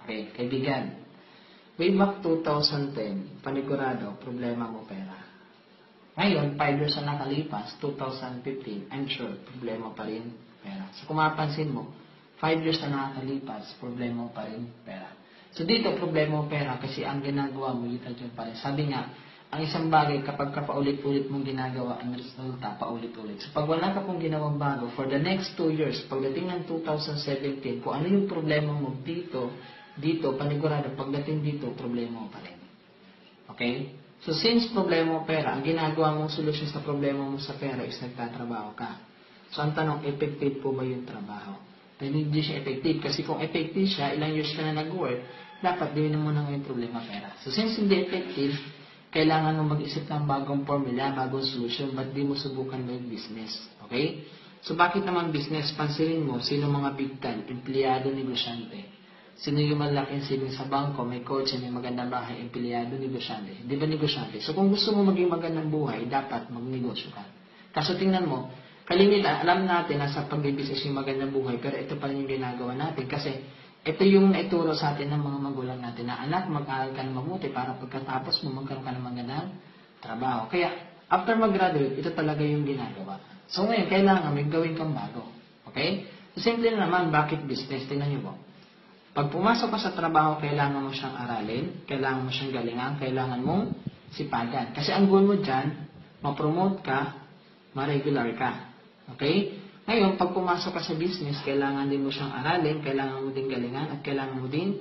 Okay, kaibigan. Way back 2010, panigurado, problema mo pera. Ngayon, 5 years na nakalipas, 2015, I'm sure, problema pa rin pera. So kung mapansin mo, 5 years na nakalipas, problema pa rin pera. So dito, problema mo pera kasi ang ginagawa mo, yun pa rin. Sabi nga, ang isang bagay, kapag paulit-ulit mong ginagawa, ang resulta, paulit-ulit. So pag wala ka pong ginawang bago, for the next 2 years, pagdating ng 2017, kung ano yung problema mo dito, panigurado, pagdating dito, problema mo pa rin. Okay? So since problema mo pera, ang ginagawa mong solusyon sa problema mo sa pera is nagtatrabaho ka. So ang tanong, effective po ba yung trabaho? Hindi siya effective. Kasi kung effective siya, ilang years ka na nag-work, dapat din mo na ngayon problema pera. So since hindi effective, kailangan mo mag-isip ng bagong formula, bagong solution, ba't di mo subukan yung business? Okay? So bakit naman business? Pansinin mo, sino mga big time, empleyado, negosyante. Sino yung malaking saving sa bangko, may kotse, may magandang bahay, empleyado, negosyante. Di ba negosyante? So kung gusto mo maging magandang buhay, dapat magnegosyo ka. Kaso tingnan mo, kalimitan, alam natin na sa pag-business yung magandang buhay, pero ito pa rin yung ginagawa natin kasi ito yung naituro sa atin ng mga magulang natin na anak, mag-aral ka ng mabuti para pagkatapos mo magkaroon ka ng magandang trabaho. Kaya, after mag-graduate, ito talaga yung ginagawa. So ngayon, kailangan may gawin kang bago. Okay? So simple na naman, bakit business? Tingnan nyo po. Pag pumasok ka sa trabaho, kailangan mo siyang aralin, kailangan mo siyang galingan, kailangan mong sipagan. Kasi ang goal mo dyan, ma-promote ka, ma-regular ka. Okay? Ngayon, pag pumasok ka sa business, kailangan din mo siyang aralin, kailangan mo din galingan, at kailangan mo din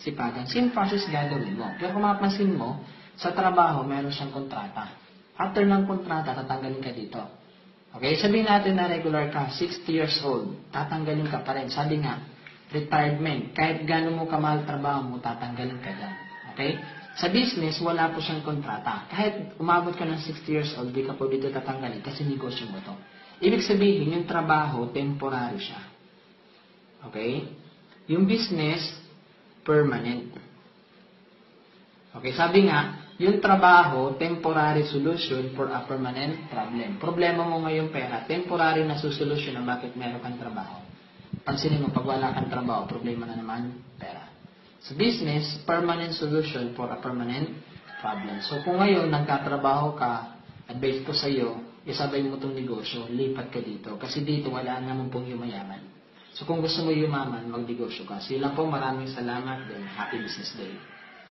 sipagan. Same process gagawin mo. Pero kung mapapansin mo, sa trabaho, meron siyang kontrata. After ng kontrata, tatanggalin ka dito. Okay? Sabihin natin na regular ka, 60 years old, tatanggalin ka pa rin. Sabi nga, retirement, kahit gano'n mo kamahal trabaho mo, tatanggalin ka dyan. Okay? Sa business, wala po siyang kontrata. Kahit umabot ka ng 60 years old, di ka po dito tatanggalin kasi negosyo mo to. Ibig sabihin, yung trabaho, temporary siya. Okay? Yung business, permanent. Okay, sabi nga, yung trabaho, temporary solution for a permanent problem. Problema mo ngayon pera, temporary na solusyon na bakit meron kang trabaho. Pansinin mo, pag wala kang trabaho, problema na naman pera. So business, permanent solution for a permanent problem. So kung ngayon, nagtatrabaho ka, advice ko sa iyo, isabay mo itong negosyo, lipat ka dito. Kasi dito, wala naman pong yumayaman. So kung gusto mo yumaman, magnegosyo ka. So yun lang po, maraming salamat, then happy business day.